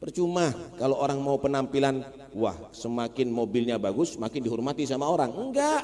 Percuma kalau orang mau penampilan, wah semakin mobilnya bagus, semakin dihormati sama orang. Enggak.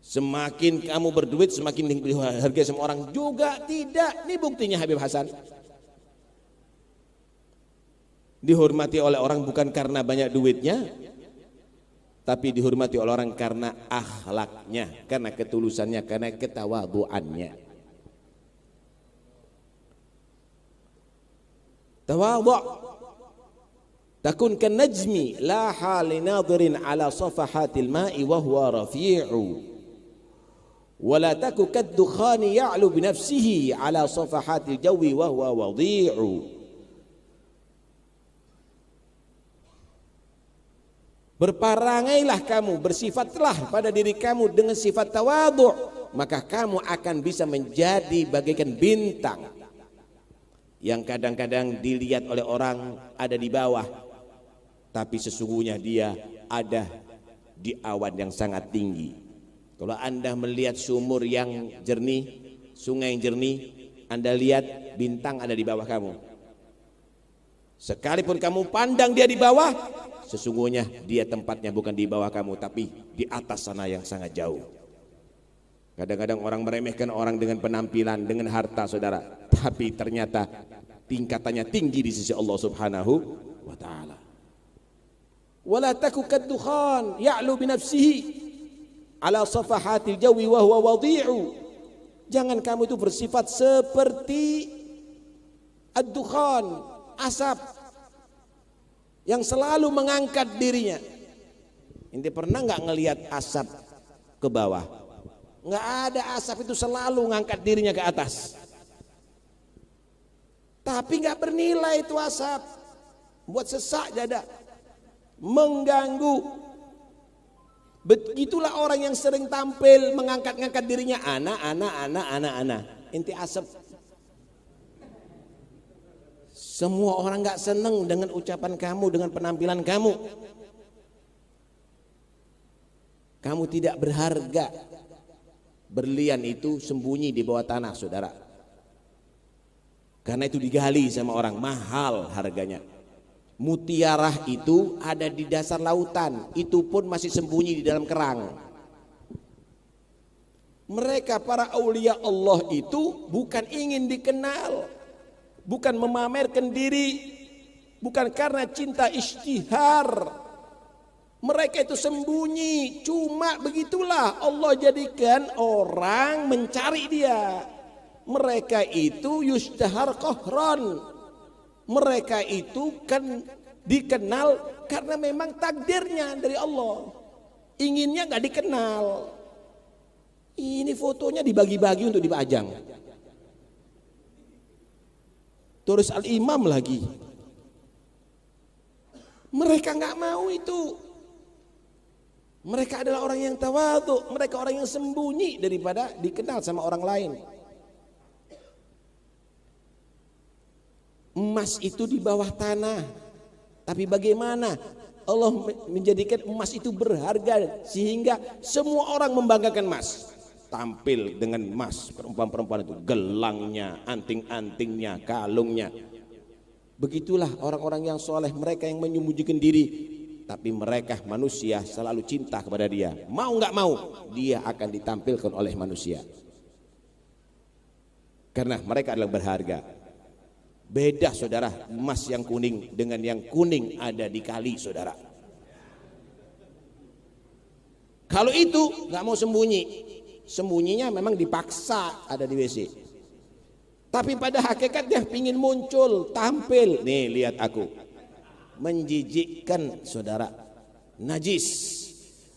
Semakin kamu berduit, semakin dihargai sama orang. Juga tidak. Ini buktinya Habib Hasan. Dihormati oleh orang bukan karena banyak duitnya, tapi dihormati oleh orang karena akhlaknya, karena ketulusannya, karena ketawadhuannya. Tawadhu' takun kan najmi la hali nadirin ala safahatil ma'i wa huwa rafi'u wa la taku kad dukhani ya'lu bi nafsihi ala safahatil jawi wa huwa wadhi'u. Berparangailah kamu, bersifatlah pada diri kamu dengan sifat tawadhu', maka kamu akan bisa menjadi bagaikan bintang yang kadang-kadang dilihat oleh orang ada di bawah, tapi sesungguhnya dia ada di awan yang sangat tinggi. Kalau Anda melihat sumur yang jernih, sungai yang jernih, Anda lihat bintang ada di bawah kamu. Sekalipun kamu pandang dia di bawah, sesungguhnya dia tempatnya bukan di bawah kamu, tapi di atas sana yang sangat jauh. Kadang-kadang orang meremehkan orang dengan penampilan, dengan harta, saudara, tapi ternyata tingkatannya tinggi di sisi Allah Subhanahu wa taala. Wala taku kadukhan ya'lu bi nafsihi ala safahatil jawi wa huwa wadhi'u. Jangan kamu itu bersifat seperti ad-dukhan, asap yang selalu mengangkat dirinya. Ente pernah enggak ngelihat asap ke bawah? Enggak ada, asap itu selalu ngangkat dirinya ke atas. Tapi enggak bernilai itu asap. Buat sesak dada, mengganggu. Begitulah orang yang sering tampil mengangkat-ngangkat dirinya, ana. Ente asap. Semua orang enggak senang dengan ucapan kamu, dengan penampilan kamu. Kamu tidak berharga. Berlian itu sembunyi di bawah tanah, saudara. Karena itu digali sama orang, mahal harganya. Mutiarah itu ada di dasar lautan, itu pun masih sembunyi di dalam kerang. Mereka para aulia Allah itu bukan ingin dikenal, bukan memamerkan diri, bukan karena cinta ishtihar. Mereka itu sembunyi, cuma begitulah Allah jadikan orang mencari dia. Mereka itu yushtahar qahran. Mereka itu kan dikenal karena memang takdirnya dari Allah. Inginnya nggak dikenal. Ini fotonya dibagi-bagi untuk dipajang. Terus al-imam lagi. Mereka nggak mau itu. Mereka adalah orang yang tawadhu, mereka orang yang sembunyi daripada dikenal sama orang lain. Emas itu di bawah tanah, tapi bagaimana Allah menjadikan emas itu berharga sehingga semua orang membanggakan emas. Tampil dengan emas, perempuan-perempuan itu gelangnya, anting-antingnya, kalungnya. Begitulah orang-orang yang soleh, mereka yang menyembunyikan diri. Tapi mereka manusia selalu cinta kepada dia. Mau nggak mau, dia akan ditampilkan oleh manusia. Karena mereka adalah berharga. Beda saudara, emas yang kuning dengan yang kuning ada di kali saudara. Kalau itu nggak mau sembunyi, sembunyinya memang dipaksa ada di WC. Tapi pada hakikat dia ingin muncul, tampil. Nih lihat aku. Menjijikkan saudara, najis.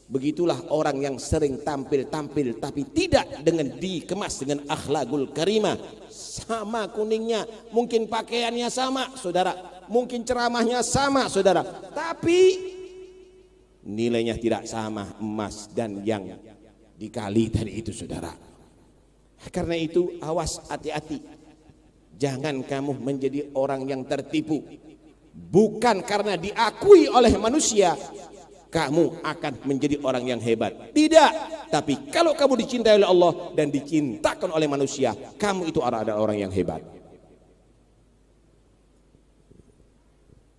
Begitulah orang yang sering tampil-tampil tapi tidak dengan dikemas dengan akhlakul karimah. Sama kuningnya, mungkin pakaiannya sama saudara, mungkin ceramahnya sama saudara, tapi nilainya tidak sama emas dan yang dikali tadi itu saudara. Karena itu awas, hati-hati, jangan kamu menjadi orang yang tertipu. Bukan karena diakui oleh manusia kamu akan menjadi orang yang hebat, tidak. Tapi kalau kamu dicintai oleh Allah dan dicintakan oleh manusia, kamu itu adalah orang yang hebat.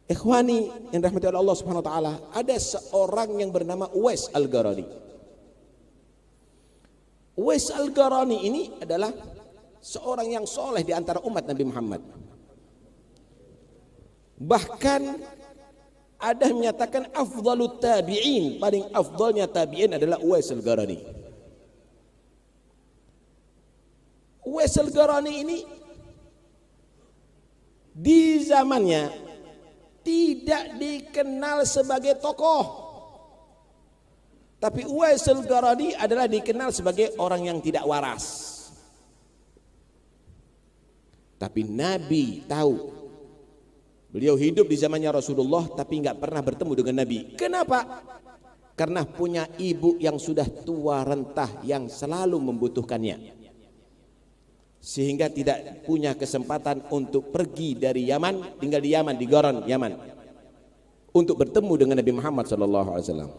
Ikhwani yang rahmati Allah Subhanahu wa taala, ada seorang yang bernama Uwais Al-Qarani. Uwais Al-Qarani ini adalah seorang yang soleh di antara umat Nabi Muhammad. Bahkan ada yang menyatakan afdalut tabi'in, paling afdalnya tabi'in adalah Uwais Al-Qarani. Uwais Al-Qarani ini di zamannya tidak dikenal sebagai tokoh, tapi Uwais Al-Qarani adalah dikenal sebagai orang yang tidak waras. Tapi Nabi tahu, beliau hidup di zamannya Rasulullah tapi nggak pernah bertemu dengan Nabi. Kenapa? Karena punya ibu yang sudah tua rentah yang selalu membutuhkannya, sehingga tidak punya kesempatan untuk pergi dari Yaman, tinggal di Yaman, di Goron Yaman, untuk bertemu dengan Nabi Muhammad SAW.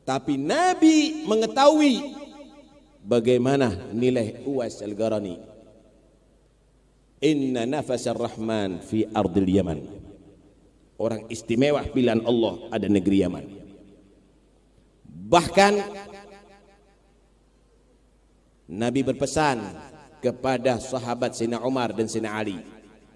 Tapi Nabi mengetahui bagaimana nilai Uwais Al-Qarani. Inna nafasar rahman fi ardil Yaman, orang istimewa pilihan Allah ada negeri Yaman. Bahkan Nabi berpesan kepada sahabat Sayyidina Umar dan Sayyidina Ali,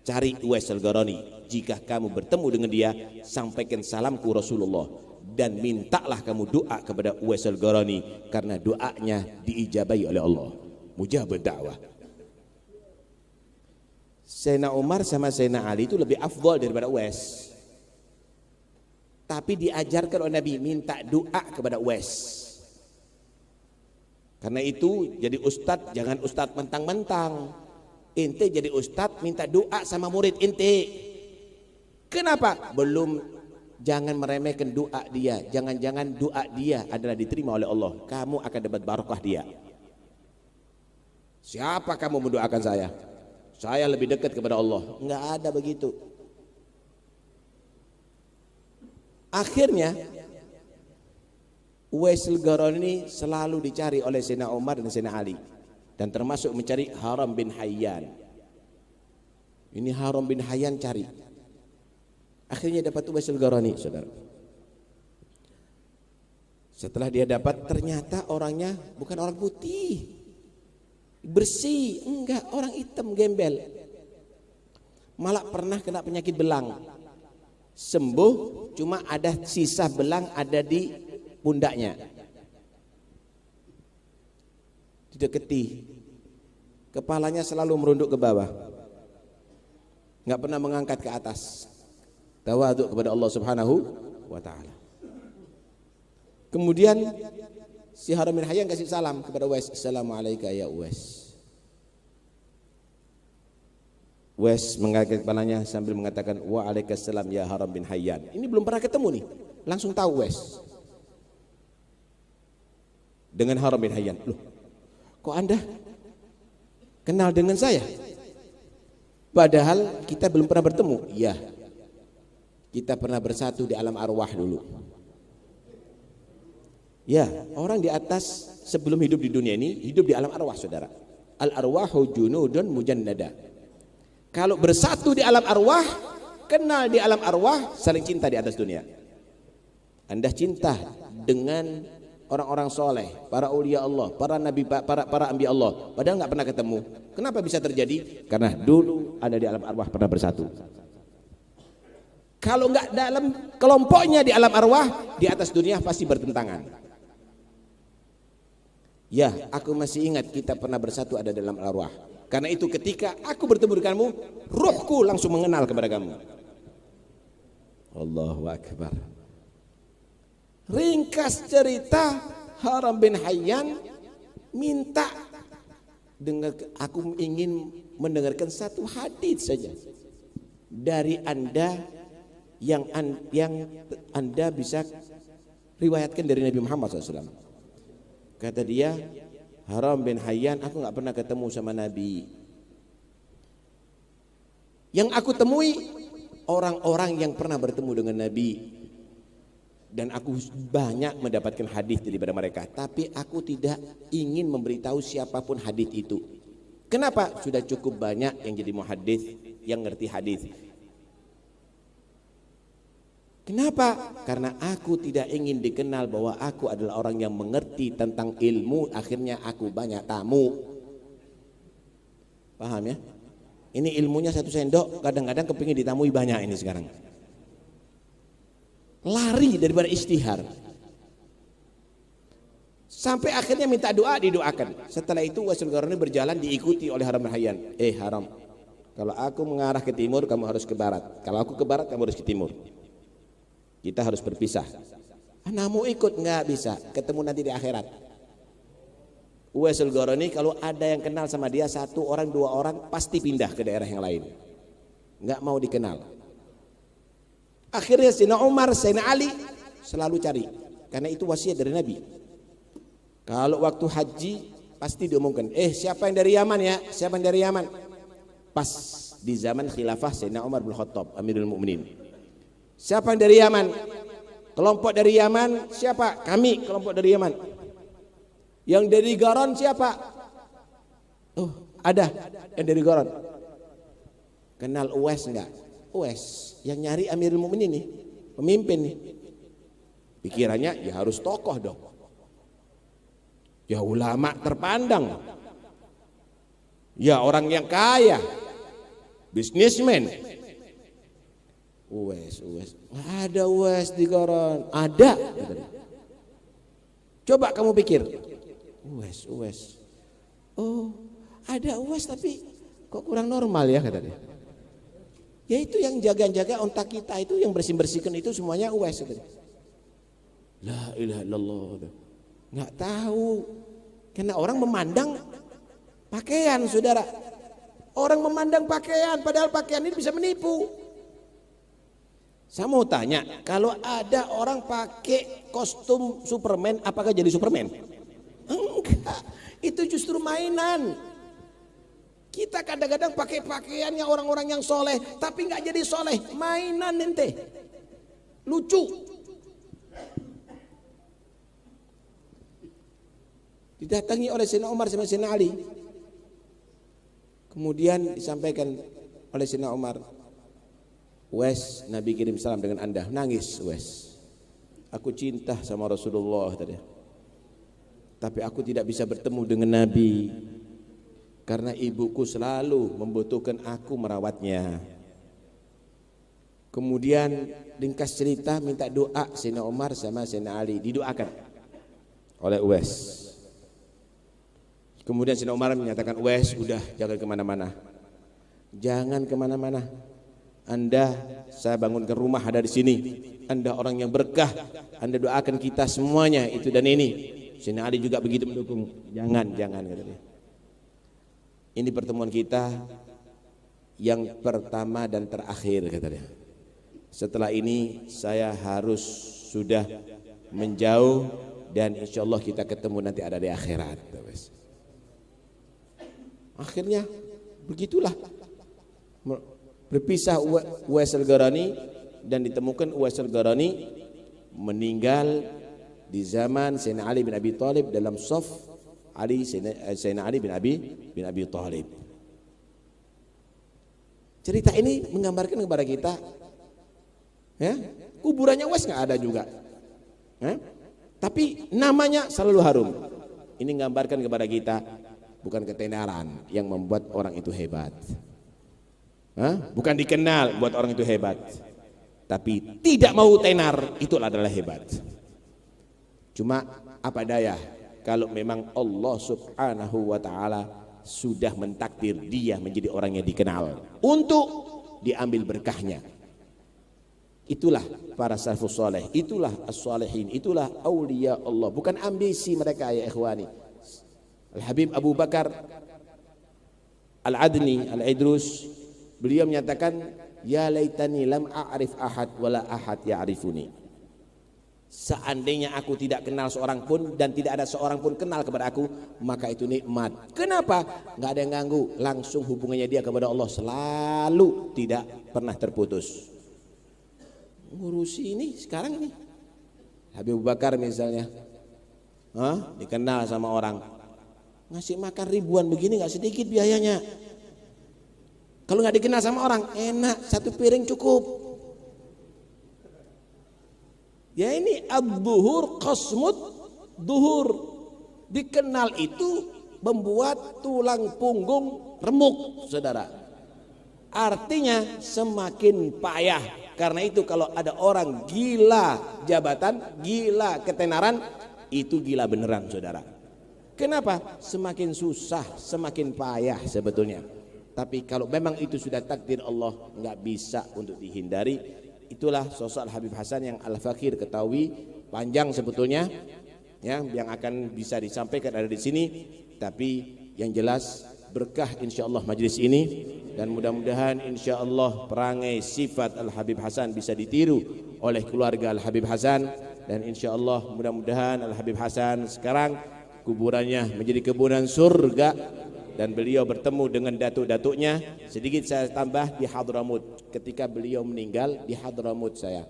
cari Uwais Al-Qarani, jika kamu bertemu dengan dia sampaikan salamku Rasulullah dan mintalah kamu doa kepada Uwais Al-Qarani karena doanya diijabahi oleh Allah, mujabud da'wah. Sayyidina Umar sama Sayyidina Ali itu lebih afdal daripada Uwais, tapi diajarkan oleh Nabi minta doa kepada Uwais. Karena itu jadi ustadz jangan ustadz mentang-mentang. Ente jadi ustadz minta doa sama murid ente. Kenapa? Jangan meremehkan doa dia. Jangan-jangan doa dia adalah diterima oleh Allah. Kamu akan dapat barokah dia. Siapa kamu mendoakan saya? Saya lebih dekat kepada Allah. Enggak ada begitu. Akhirnya Uwais Al-Qarani ini selalu dicari oleh Sayyidina Umar dan Sayyidina Ali, dan termasuk mencari Haram bin Hayyan. Ini Haram bin Hayyan cari. Akhirnya dapat Uwais Al-Qarani, saudara. Setelah dia dapat, ternyata orangnya bukan orang putih, bersih, enggak, orang hitam gembel. Malah pernah kena penyakit belang. Sembuh, cuma ada sisa belang ada di pundaknya. Dideketi, kepalanya selalu merunduk ke bawah, nggak pernah mengangkat ke atas, tawadhu kepada Allah Subhanahu wa ta'ala. Kemudian si Haram bin Hayyan kasih salam kepada Uwais, assalamualaikum ya Uwais. Uwais mengangkat kepalanya sambil mengatakan waalaikumsalam ya Haram bin Hayyan. Ini belum pernah ketemu nih, langsung tahu Uwais dengan Haram bin Hayyan. Loh, kok Anda kenal dengan saya? Padahal kita belum pernah bertemu. Iya, kita pernah bersatu di alam arwah dulu. Ya, orang di atas sebelum hidup di dunia ini hidup di alam arwah, saudara. Al arwahu junudun mujannada. Kalau bersatu di alam arwah, kenal di alam arwah, saling cinta di atas dunia. Anda cinta dengan orang-orang soleh, para ulia Allah, para nabi, para ambi Allah, padahal nggak pernah ketemu. Kenapa bisa terjadi? Karena dulu ada di alam arwah pernah bersatu. Kalau nggak dalam kelompoknya di alam arwah, di atas dunia pasti bertentangan. Ya, aku masih ingat kita pernah bersatu ada dalam arwah. Karena itu ketika aku bertemu denganmu, ruhku langsung mengenal kepada kamu. Allahu Akbar. Ringkas cerita, Haram bin Hayyan minta, aku ingin mendengarkan satu hadis saja dari Anda yang Anda bisa riwayatkan dari Nabi Muhammad SAW. Kata dia, Haram bin Hayyan, aku nggak pernah ketemu sama Nabi. Yang aku temui orang-orang yang pernah bertemu dengan Nabi. Dan aku banyak mendapatkan hadis daripada mereka, tapi aku tidak ingin memberitahu siapapun hadis itu. Kenapa? Sudah cukup banyak yang jadi muhaddits yang ngerti hadis. Kenapa? Karena aku tidak ingin dikenal bahwa aku adalah orang yang mengerti tentang ilmu, akhirnya aku banyak tamu. Paham ya? Ini ilmunya 1 sendok, kadang-kadang kepingin ditamui banyak ini sekarang. Lari daripada istihar. Sampai akhirnya minta doa, didoakan. Setelah itu Uwaisul Qarani berjalan diikuti oleh Haram Rahyan. Haram, kalau aku mengarah ke timur, kamu harus ke barat. Kalau aku ke barat, kamu harus ke timur. Kita harus berpisah. Anakmu ikut, nggak bisa. Ketemu nanti di akhirat. Uwaisul Qarani kalau ada yang kenal sama dia 1 orang 2 orang pasti pindah ke daerah yang lain. Nggak mau dikenal. Akhirnya Sayyidina Umar, Sayyidina Ali selalu cari. Karena itu wasiat dari Nabi. Kalau waktu haji pasti diumumkan, siapa yang dari Yaman ya? Siapa yang dari Yaman? Pas di zaman khilafah Sayyidina Umar bin Khattab, Amirul Mukminin. Siapa yang dari Yaman? Kelompok dari Yaman siapa? Kami kelompok dari Yaman. Yang dari Garon siapa? Oh, ada yang dari Garon. Kenal Uwais enggak? Uwais yang nyari Amirul Mukminin nih, pemimpin nih. Pikirannya ya harus tokoh dong. Ya ulama terpandang. Ya orang yang kaya. Bisnismen. Uwais. Nggak ada Uwais di Garon. Ada. Coba kamu pikir. Uwais. Oh, ada Uwais tapi kok kurang normal ya katanya. Ya itu yang jaga-jaga onta kita itu, yang bersih-bersihkan itu semuanya Uwais katanya. La ilaha illallah. Nggak tahu. Karena orang memandang pakaian, saudara. Orang memandang pakaian, padahal pakaian ini bisa menipu. Saya mau tanya, kalau ada orang pakai kostum Superman, apakah jadi Superman? Enggak, itu justru mainan. Kita kadang-kadang pakai pakaiannya orang-orang yang soleh, tapi nggak jadi soleh, mainan ente, lucu. Didatangi oleh Sayyidina Umar sama Sayyidina Ali. Kemudian disampaikan oleh Sayyidina Umar, Uwais, Nabi kirim salam dengan Anda. Nangis Uwais. Aku cinta sama Rasulullah tadi. Tapi aku tidak bisa bertemu dengan Nabi karena ibuku selalu membutuhkan aku merawatnya. Kemudian ringkas cerita minta doa Sayyidina Umar sama Sayyidina Ali, didoakan oleh Uwais. Kemudian Sayyidina Umar menyatakan, Uwais udah jangan kemana-mana. Jangan kemana-mana. Anda, saya bangunkan rumah ada di sini. Anda orang yang berkah. Anda doakan kita semuanya itu dan ini. Sayyidina Ali juga begitu mendukung. Jangan kata dia. Ini pertemuan kita yang pertama dan terakhir kata dia. Setelah ini saya harus sudah menjauh dan insya Allah kita ketemu nanti ada di akhirat. Akhirnya begitulah berpisah Uwaisul Qarani dan ditemukan Uwaisul Qarani meninggal di zaman Sayyidina Ali bin Abi Thalib dalam shaf Sayyidina Ali bin Abi Thalib. Cerita ini menggambarkan kepada kita, ya, kuburannya Uwais nggak ada juga, ya, tapi namanya selalu harum. Ini menggambarkan kepada kita bukan ketenaran yang membuat orang itu hebat. Bukan dikenal buat orang itu hebat. Tapi tidak mau tenar itu adalah hebat. Cuma apa daya kalau memang Allah Subhanahu wa taala sudah mentakdir dia menjadi orang yang dikenal untuk diambil berkahnya. Itulah para salafus saleh, itulah as-salihin, itulah aulia Allah, bukan ambisi mereka ya ikhwani. Al-Habib Abu Bakar Al-Adni Al-Idrus, beliau menyatakan, ya laitani lam a'rif ahad wala ahad ya'rifuni. Seandainya aku tidak kenal seorang pun dan tidak ada seorang pun kenal kepada aku, maka itu nikmat. Kenapa? Nggak ada yang ganggu, langsung hubungannya dia kepada Allah selalu tidak pernah terputus. Ngurusi ini sekarang nih Habib Abu Bakar misalnya, dikenal sama orang, ngasih makan ribuan begini nggak sedikit biayanya. Kalau nggak dikenal sama orang, enak, 1 piring cukup. Ya ini ad-duhur qasmud duhur. Dikenal itu membuat tulang punggung remuk, saudara. Artinya semakin payah. Karena itu kalau ada orang gila jabatan, gila ketenaran, itu gila beneran, saudara. Kenapa? Semakin susah, semakin payah sebetulnya. Tapi kalau memang itu sudah takdir Allah, nggak bisa untuk dihindari. Itulah sosok Al-Habib Hasan yang Al-Fakir ketahui, panjang sebetulnya, ya, yang akan bisa disampaikan ada di sini. Tapi yang jelas berkah insyaallah majelis ini, dan mudah-mudahan insyaallah perangai sifat Al-Habib Hasan bisa ditiru oleh keluarga Al-Habib Hasan, dan insyaallah mudah-mudahan Al-Habib Hasan sekarang kuburannya menjadi kuburan surga, dan beliau bertemu dengan datuk-datuknya. Sedikit saya tambah, di Hadramut ketika beliau meninggal di Hadramut saya,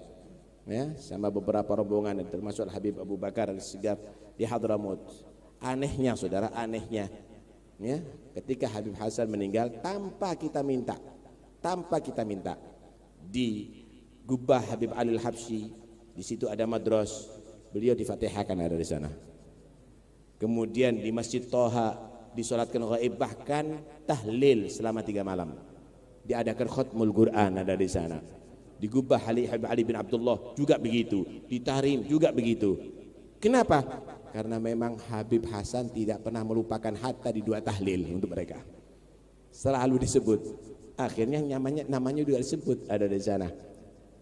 ya, sama beberapa rombongan termasuk Al-Habib Abu Bakar Al-Sigaf di Hadramut. Anehnya saudara, anehnya, ya, ketika Habib Hasan meninggal tanpa kita minta, di Gubah Habib Ali Al-Habsyi, di situ ada madras, beliau difatihahkan ada di sana. Kemudian di Masjid Toha disolatkan ghaib, bahkan tahlil selama 3 malam. Diadakan khutmul Quran ada di sana. Di Gubah Habib Ali bin Abdullah juga begitu, di Tahrim juga begitu. Kenapa? Karena memang Habib Hasan tidak pernah melupakan hatta di 2 tahlil untuk mereka. Selalu disebut. Akhirnya namanya juga disebut ada di sana.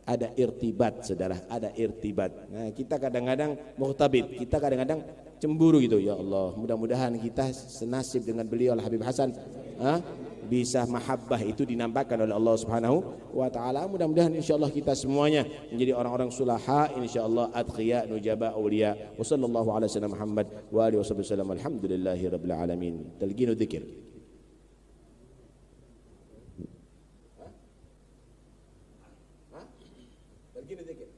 Ada irtibat, saudara, ada irtibat. Nah, kita kadang-kadang muhtabit, kita kadang-kadang cemburu gitu. Ya Allah, mudah-mudahan kita senasib dengan beliau Al-Habib Hasan, bisa mahabbah itu dinampakkan oleh Allah Subhanahu wa taala. Mudah-mudahan insyaallah kita semuanya menjadi orang-orang sulaha, insyaallah atqiya nujaba auliya. Wa sallallahu ala sayyidina Muhammad wa alihi wasallam. Alhamdulillahirabbil alamin. Talqinu dzikir. Talqinu dzikir.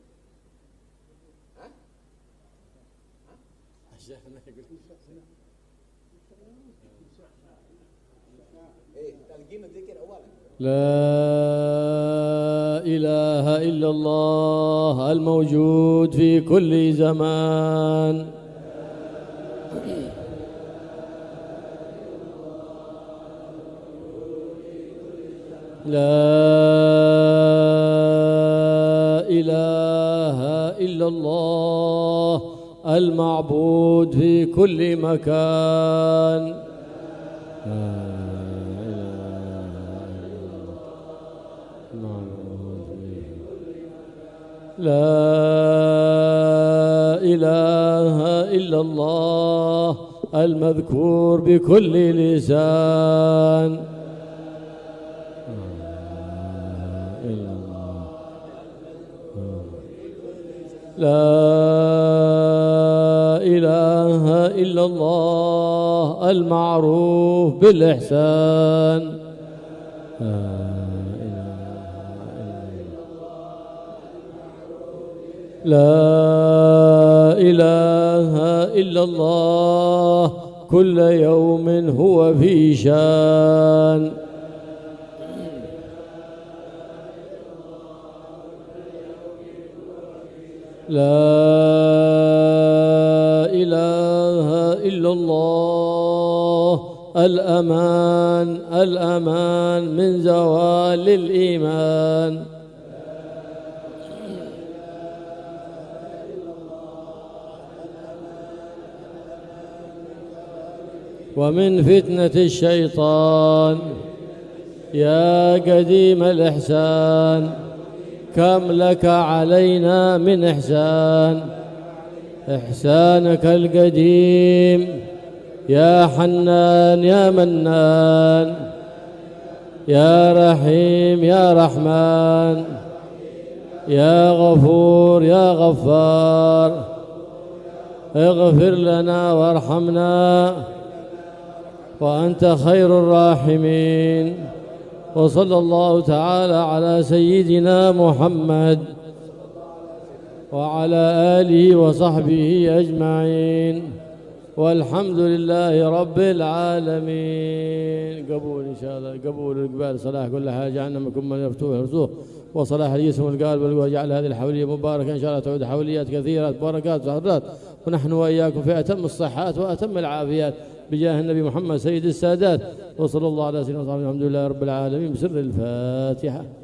لا إله إلا الله الموجود في كل زمان. لا إله إلا الله المعبود في كل مكان. لا إله إلا الله المذكور بكل لسان. لا إله إلا الله المعروف بالإحسان. لا إله إلا الله كل يوم هو في شان. لا إله إلا الله الأمان الأمان من زوال الإيمان. ومن فتنة الشيطان. يا قديم الإحسان كم لك علينا من إحسان. إحسانك القديم يا حنان يا منان. يا رحيم يا رحمن. يا غفور يا غفار. اغفر لنا وارحمنا وأنت خير الراحمين. وصلى الله تعالى على سيدنا محمد وعلى آله وصحبه أجمعين. والحمد لله رب العالمين. قبول إن شاء الله، قبول الإقبال، صلاح كل حاجة عنا منكم من يفتوح الرزوق، وصلاح الجسم والقلب والقوة. جعل هذه الحولية مباركة إن شاء الله، تعود حوليات كثيرة بركات وحضرات، ونحن وإياكم في أتم الصحات وأتم العافيات بجاه النبي محمد سيد السادات. وصلى الله على سيدنا محمد. الحمد لله رب العالمين. بسر الفاتحة.